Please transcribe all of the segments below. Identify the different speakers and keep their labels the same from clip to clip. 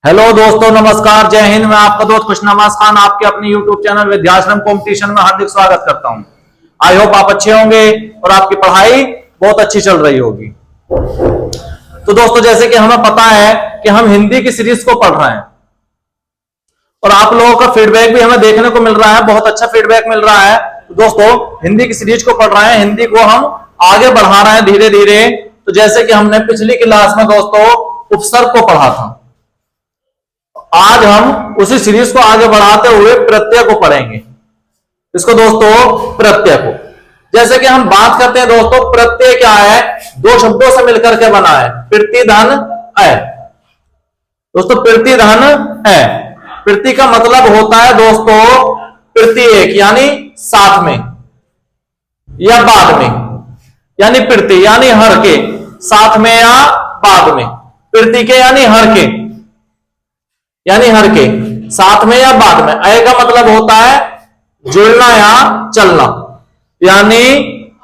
Speaker 1: Hello दोस्तों, नमस्कार, जय हिंद। मैं आपका दोस्त खुशनवाज खान आपके अपने YouTube चैनल विद्याश्रम कंपटीशन में हार्दिक स्वागत करता हूं। आई होप आप अच्छे होंगे और आपकी पढ़ाई बहुत अच्छी चल रही होगी। तो दोस्तों, जैसे कि हमें पता है कि हम हिंदी की सीरीज को पढ़ रहे हैं और आप लोगों का फीडबैक भी हमें देखने को मिल रहा है, बहुत अच्छा फीडबैक मिल रहा है। तो दोस्तों, हिंदी की सीरीज को पढ़ रहे हैं, हिंदी को हम आगे बढ़ा रहे हैं धीरे धीरे। तो जैसे कि हमने पिछली क्लास में दोस्तों उपसर्ग को पढ़ा था, आज हम उसी सीरीज को आगे बढ़ाते हुए प्रत्यय को पढ़ेंगे। इसको दोस्तों प्रत्यय को, जैसे कि हम बात करते हैं दोस्तों, प्रत्यय क्या है? दो शब्दों से मिलकर के बना है, प्रति धन है। दोस्तों प्रति धन है, प्रति का मतलब होता है दोस्तों प्रति एक, यानी साथ में या बाद में, यानी प्रति यानी हर के, साथ में या बाद में, प्रति के यानी हर के, यानी हर के, साथ में या बाद में। अय का मतलब होता है जुड़ना या चलना, यानी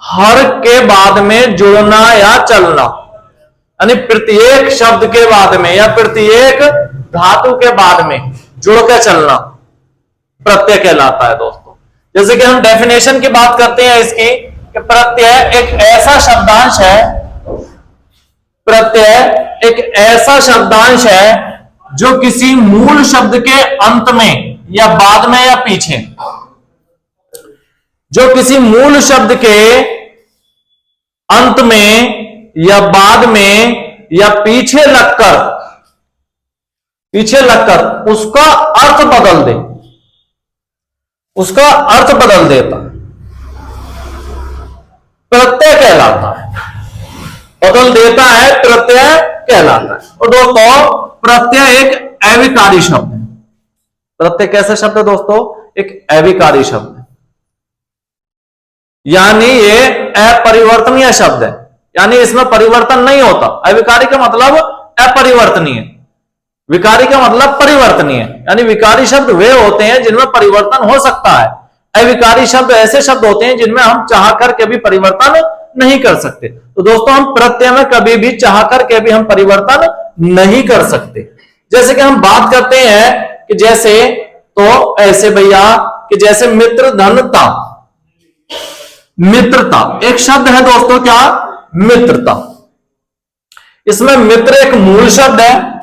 Speaker 1: हर के बाद में जुड़ना या चलना, यानी प्रत्येक शब्द के बाद में या प्रत्येक धातु के बाद में जुड़ के चलना प्रत्यय कहलाता है दोस्तों। जैसे कि हम डेफिनेशन की बात करते हैं इसकी, कि प्रत्यय एक ऐसा शब्दांश है, प्रत्यय एक ऐसा शब्दांश है जो किसी मूल शब्द के अंत में या बाद में या पीछे, जो किसी मूल शब्द के अंत में या बाद में या पीछे लगकर उसका अर्थ बदल दे, उसका अर्थ बदल देता प्रत्यय कहलाता है, बदल देता है प्रत्यय कहलाता है। और दोस्तों प्रत्यय एक अविकारी शब्द है। प्रत्यय कैसा शब्द है दोस्तों? एक अविकारी शब्द है, यानी ये अपरिवर्तनीय शब्द है, यानी इसमें परिवर्तन नहीं होता। अविकारी का मतलब अपरिवर्तनीय, विकारी का मतलब परिवर्तनीय, यानी विकारी शब्द वे होते हैं जिनमें परिवर्तन हो सकता है। अविकारी शब्द ऐसे शब्द होते हैं जिनमें हम चाह करके भी परिवर्तन नहीं कर सकते। तो दोस्तों हम प्रत्यय में कभी भी चाह करके भी हम परिवर्तन नहीं कर सकते। जैसे कि हम बात करते हैं कि जैसे, तो ऐसे भैया, कि जैसे मित्र धनता, मित्रता एक शब्द है दोस्तों, क्या? मित्रता। इसमें मित्र एक मूल शब्द है,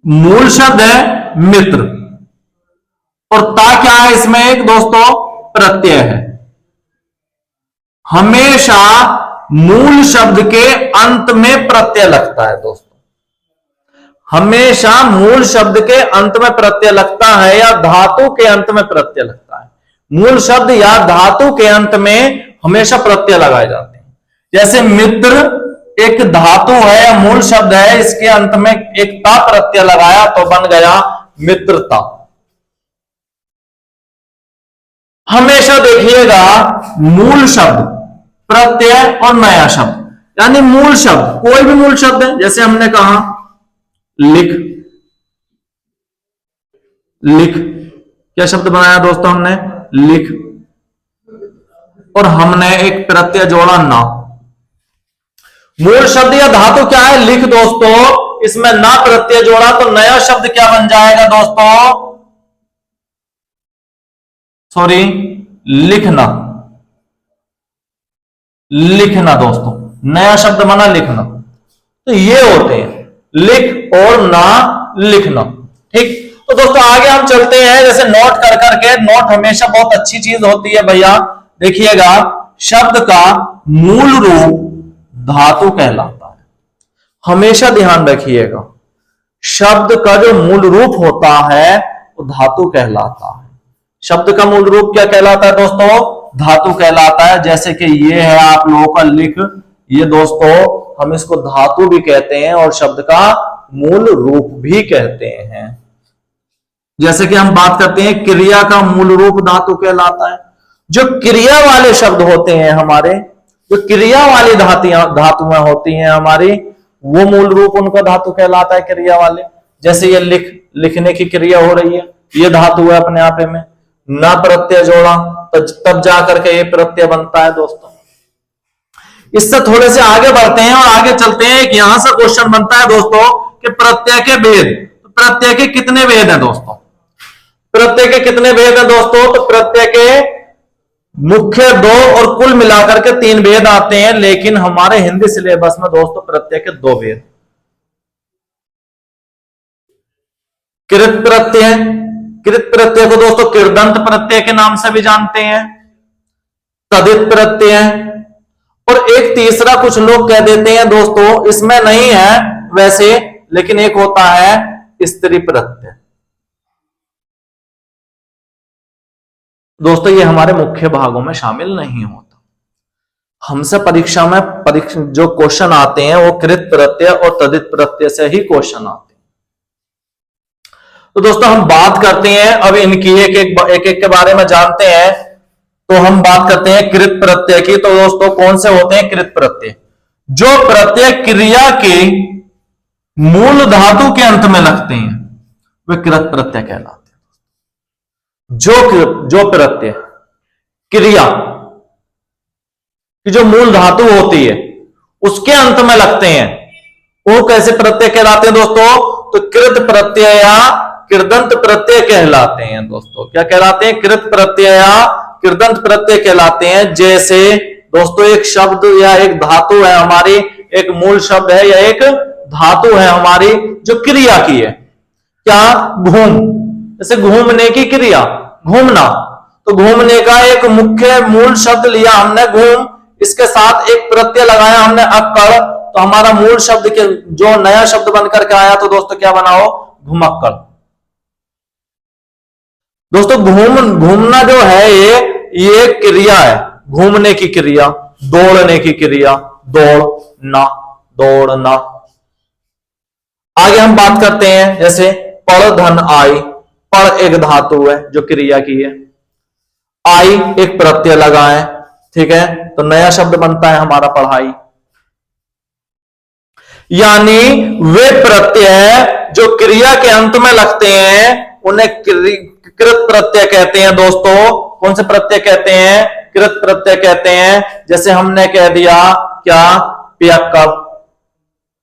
Speaker 1: मूल शब्द है मित्र, और ता क्या है? इसमें एक दोस्तों प्रत्यय है। हमेशा मूल शब्द के अंत में प्रत्यय लगता है दोस्तों, हमेशा मूल शब्द के अंत में प्रत्यय लगता है या धातु के अंत में प्रत्यय लगता है। मूल शब्द या धातु के अंत में हमेशा प्रत्यय लगाए जाते हैं। जैसे मित्र एक धातु है या मूल शब्द है, इसके अंत में एक ता प्रत्यय लगाया तो बन गया मित्रता। हमेशा देखिएगा मूल शब्द, प्रत्यय और नया शब्द, यानी मूल शब्द कोई भी मूल शब्द है, जैसे हमने कहा लिख, लिख क्या शब्द बनाया दोस्तों? हमने लिख, और हमने एक प्रत्यय जोड़ा ना। मूल शब्द या धातु क्या है? लिख दोस्तों, इसमें ना प्रत्यय जोड़ा तो नया शब्द क्या बन जाएगा दोस्तों? सॉरी, लिखना, लिखना दोस्तों, नया शब्द बना लिखना। तो ये होते हैं लिख और ना लिखना। ठीक, तो दोस्तों आगे हम चलते हैं। जैसे नोट कर करके, नोट हमेशा बहुत अच्छी चीज होती है भैया। देखिएगा, शब्द का मूल रूप धातु कहलाता है, हमेशा ध्यान रखिएगा। शब्द का जो मूल रूप होता है वो धातु कहलाता है। शब्द का मूल रूप क्या कहलाता है दोस्तों? धातु कहलाता है। जैसे कि ये है आप लोगों का लिख, ये दोस्तों हम इसको धातु भी कहते हैं और शब्द का मूल रूप भी कहते हैं। जैसे कि हम बात करते हैं क्रिया का मूल रूप धातु कहलाता है। जो क्रिया वाले शब्द होते हैं हमारे, जो क्रिया वाली धातुएं होती हैं हमारी, वो मूल रूप उनका धातु कहलाता है, क्रिया वाले। जैसे ये लिख, लिखने की क्रिया हो रही है, ये धातु है अपने आप में, ना प्रत्यय जोड़ा तब जाकर के ये प्रत्यय बनता है दोस्तों। इससे थोड़े से आगे बढ़ते हैं और आगे चलते हैं। यहां से क्वेश्चन बनता है दोस्तों कि प्रत्यय के भेद, तो प्रत्यय के कितने भेद हैं दोस्तों? प्रत्यय के कितने भेद हैं दोस्तों? तो प्रत्यय के मुख्य 2 और कुल मिलाकर के 3 भेद आते हैं, लेकिन हमारे हिंदी सिलेबस में दोस्तों प्रत्यय के 2 भेद। कृत प्रत्यय, कृत प्रत्यय को दोस्तों कृदंत प्रत्यय के नाम से भी जानते हैं, तदित प्रत्यय, और एक तीसरा कुछ लोग कह देते हैं दोस्तों, इसमें नहीं है वैसे, लेकिन एक होता है स्त्री प्रत्यय। दोस्तों ये हमारे मुख्य भागों में शामिल नहीं होता। हमसे परीक्षा में जो क्वेश्चन आते हैं वो कृत प्रत्यय और तदित प्रत्यय से ही क्वेश्चन आते हैं। तो दोस्तों हम बात करते हैं अब इनकी एक एक के बारे में जानते हैं। तो हम बात करते हैं कृत प्रत्यय की। तो दोस्तों कौन से होते हैं कृत प्रत्यय? जो प्रत्यय क्रिया के मूल धातु के अंत में लगते हैं वे कृत प्रत्यय कहलाते हैं। जो प्रत्यय क्रिया की जो मूल धातु होती है उसके अंत में लगते हैं वो कैसे प्रत्यय कहलाते हैं दोस्तों? तो कृत प्रत्यय या कृदंत प्रत्यय कहलाते हैं दोस्तों। क्या कहलाते हैं? कृत प्रत्यय या कृदंत प्रत्यय कहलाते हैं। जैसे दोस्तों एक शब्द या एक धातु है हमारी, एक मूल शब्द है या एक धातु है हमारी जो क्रिया की है। क्या? घूम, जैसे घूमने की क्रिया, घूमना, तो घूमने का एक मुख्य मूल शब्द लिया हमने घूम, इसके साथ एक प्रत्यय लगाया हमने अक्कड़, तो हमारा मूल शब्द के जो नया शब्द बनकर के आया तो दोस्तों क्या बना हो? घुमक्कड़। दोस्तों घूमना जो है ये क्रिया है, घूमने की क्रिया, दौड़ने की क्रिया, दौड़ना, दौड़ना। आगे हम बात करते हैं जैसे पढ़ धन आई, पढ़ एक धातु है जो क्रिया की है, आई एक प्रत्यय लगा है, ठीक है, तो नया शब्द बनता है हमारा पढ़ाई। यानी वे प्रत्यय जो क्रिया के अंत में लगते हैं उन्हें कृत प्रत्यय कहते हैं दोस्तों। कौन से प्रत्यय कहते हैं? कृत प्रत्यय कहते हैं। जैसे हमने कह दिया क्या? पियक्कड़,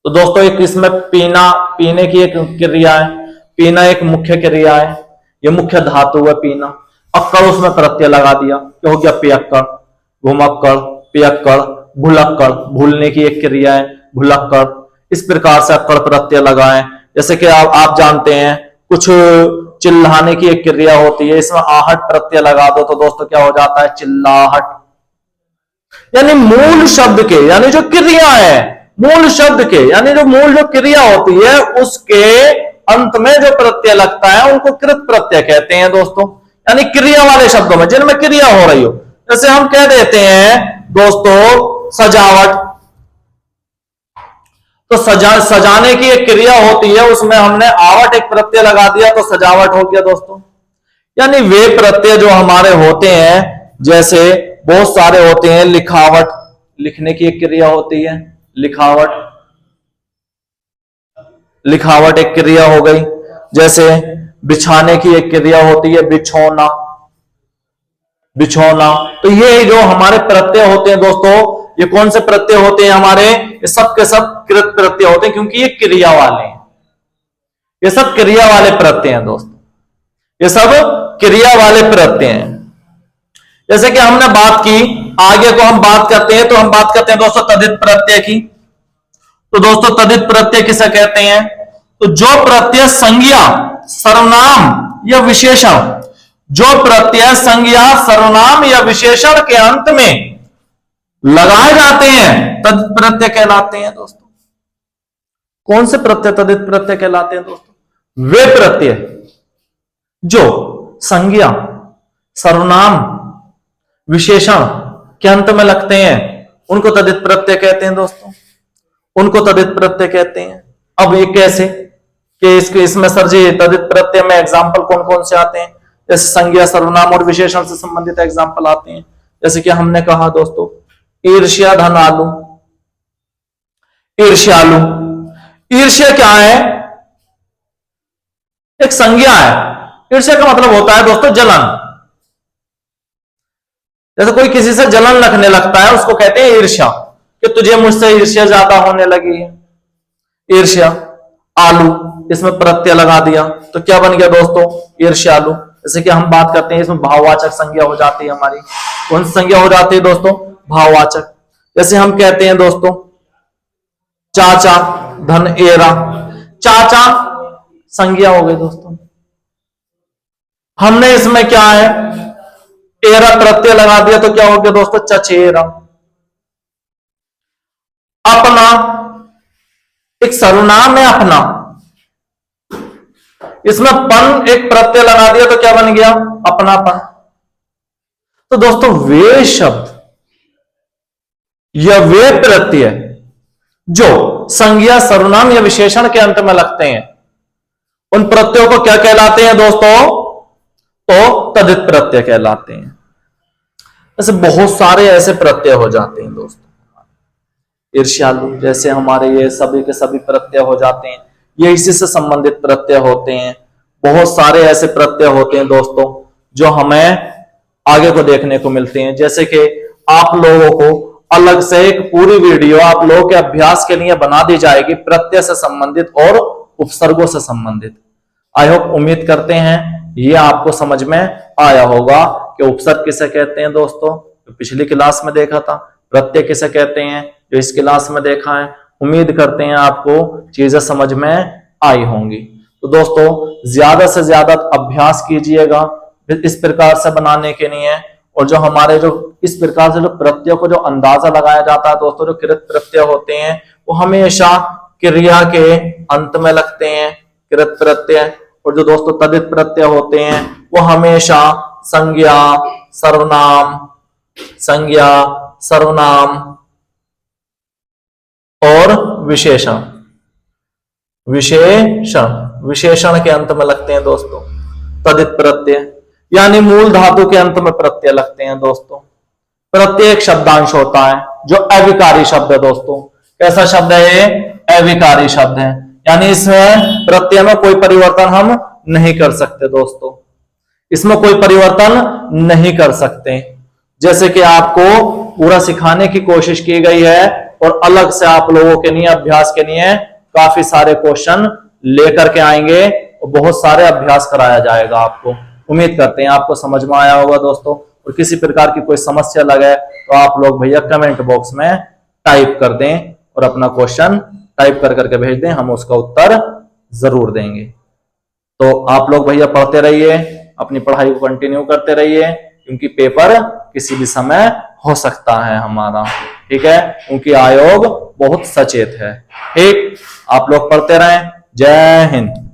Speaker 1: तो दोस्तों एक इसमें पीना, पीने की एक क्रिया है, पीना एक मुख्य क्रिया है, ये मुख्य धातु है पीना। अक्कड़ उसमें प्रत्यय लगा दिया, क्या हो गया? पियक्कड़, घुमक्कड़, पियक्कड़, भुलक्कड़, भूलने की एक क्रिया है, भुलक्कड़। इस प्रकार से अक्कड़ प्रत्यय लगाएं। जैसे कि आप जानते हैं कुछ चिल्लाने की एक क्रिया होती है, इसमें आहट प्रत्यय लगा दो तो दोस्तों क्या हो जाता है? चिल्लाहट। यानी मूल शब्द के, यानी जो क्रिया है मूल शब्द के, यानी जो मूल जो क्रिया होती है उसके अंत में जो प्रत्यय लगता है उनको कृत प्रत्यय कहते हैं दोस्तों। यानी क्रिया वाले शब्दों में जिनमें क्रिया हो रही हो, जैसे हम कह देते हैं दोस्तों सजावट, तो सजाने की एक क्रिया होती है उसमें हमने आवट एक प्रत्यय लगा दिया तो सजावट हो गया दोस्तों। यानी वे प्रत्यय जो हमारे होते हैं, जैसे बहुत सारे होते हैं, लिखावट, लिखने की एक क्रिया होती है, लिखावट, लिखावट एक क्रिया हो गई। जैसे बिछाने की एक क्रिया होती है, बिछोना, बिछोना। तो ये जो हमारे प्रत्यय होते हैं दोस्तों, ये कौन से प्रत्यय होते हैं हमारे? ये सब के सब कृत प्रत्यय होते हैं क्योंकि ये क्रिया वाले हैं, ये सब क्रिया वाले प्रत्यय हैं दोस्तों, ये सब क्रिया वाले प्रत्यय हैं। जैसे कि हमने बात की, आगे को हम बात करते हैं तो हम बात करते हैं दोस्तों तदित प्रत्यय की। तो दोस्तों तदित प्रत्यय किसे कहते हैं? तो जो प्रत्यय संज्ञा, सर्वनाम या विशेषण, जो प्रत्यय संज्ञा, सर्वनाम या विशेषण के अंत में लगाए जाते हैं तदित प्रत्यय कहलाते हैं दोस्तों। कौन से प्रत्यय तदित प्रत्यय कहलाते हैं दोस्तों? वे प्रत्यय जो संज्ञा, सर्वनाम, विशेषण के अंत में लगते हैं उनको तदित प्रत्यय कहते हैं दोस्तों, उनको तदित प्रत्यय कहते हैं। अब ये कैसे कि इसमें सर जी तदित प्रत्यय में एग्जाम्पल कौन कौन से आते हैं? जैसे संज्ञा, सर्वनाम और विशेषण से संबंधित एग्जाम्पल आते हैं। जैसे कि हमने कहा दोस्तों ईर्ष्या धन आलू, ईर्ष्यालु। ईर्ष्या क्या है? एक संज्ञा है। ईर्ष्या का मतलब होता है दोस्तों जलन। जैसे कोई किसी से जलन रखने लगता है उसको कहते हैं ईर्ष्या, कि तुझे मुझसे ईर्ष्या ज्यादा होने लगी है, ईर्ष्या। आलू, इसमें प्रत्यय लगा दिया तो क्या बन गया दोस्तों, ईर्ष्यालु। जैसे कि हम बात करते हैं इसमें भाववाचक संज्ञा हो जाती है हमारी, कौन सी संज्ञा हो जाती है दोस्तों, भाववाचक। जैसे हम कहते हैं दोस्तों चाचा धन एरा, चाचा संज्ञा हो गई दोस्तों। हमने इसमें क्या है, एरा प्रत्यय लगा दिया तो क्या हो गया दोस्तों, चचेरा। अपना एक सर्वनाम है अपना, इसमें पन एक प्रत्यय लगा दिया तो क्या बन गया, अपनापन। तो दोस्तों वे शब्द या वे प्रत्यय जो संज्ञा सर्वनाम या विशेषण के अंत में लगते हैं उन प्रत्ययों को क्या कहलाते हैं दोस्तों, तो तदित प्रत्यय कहलाते हैं। ऐसे बहुत सारे ऐसे प्रत्यय हो जाते हैं दोस्तों, ईर्ष्यालु जैसे हमारे ये सभी के सभी प्रत्यय हो जाते हैं, ये इसी से संबंधित प्रत्यय होते हैं। बहुत सारे ऐसे प्रत्यय होते हैं दोस्तों जो हमें आगे को देखने को मिलते हैं। जैसे कि आप लोगों को अलग से एक पूरी वीडियो आप लोगों के अभ्यास के लिए बना दी जाएगी प्रत्यय से संबंधित और उपसर्गों से संबंधित। आई होप, उम्मीद करते हैं ये आपको समझ में आया होगा कि उपसर्ग किसे कहते हैं दोस्तों, तो पिछली क्लास में देखा था, प्रत्यय किसे कहते हैं जो इस क्लास में देखा है। उम्मीद करते हैं आपको चीजें समझ में आई होंगी। तो दोस्तों ज्यादा से ज्यादा अभ्यास कीजिएगा इस प्रकार से बनाने के लिए, और जो हमारे जो इस प्रकार से जो प्रत्यय को जो अंदाजा लगाया जाता है दोस्तों, जो कृत प्रत्यय होते हैं वो हमेशा क्रिया के अंत में लगते हैं, कृत प्रत्यय। और जो दोस्तों तदित प्रत्यय होते हैं वो हमेशा संज्ञा सर्वनाम और विशेषण के अंत में लगते हैं दोस्तों तदित प्रत्यय, यानी मूल धातु के अंत में प्रत्यय लगते हैं दोस्तों। प्रत्येक शब्दांश होता है जो अविकारी शब्द है दोस्तों। कैसा शब्द है, अविकारी शब्द है, यानी इसमें प्रत्यय में कोई परिवर्तन हम नहीं कर सकते दोस्तों, इसमें कोई परिवर्तन नहीं कर सकते। जैसे कि आपको पूरा सिखाने की कोशिश की गई है और अलग से आप लोगों के लिए अभ्यास के लिए काफी सारे क्वेश्चन लेकर के आएंगे और बहुत सारे अभ्यास कराया जाएगा आपको। उम्मीद करते हैं आपको समझ में आया होगा दोस्तों। और किसी प्रकार की कोई समस्या लगे तो आप लोग भैया कमेंट बॉक्स में टाइप कर दें और अपना क्वेश्चन टाइप कर करके भेज दें, हम उसका उत्तर जरूर देंगे। तो आप लोग भैया पढ़ते रहिए, अपनी पढ़ाई को कंटिन्यू करते रहिए, क्योंकि पेपर किसी भी समय हो सकता है हमारा, ठीक है, क्योंकि आयोग बहुत सचेत है। ठीक, आप लोग पढ़ते रहें। जय हिंद।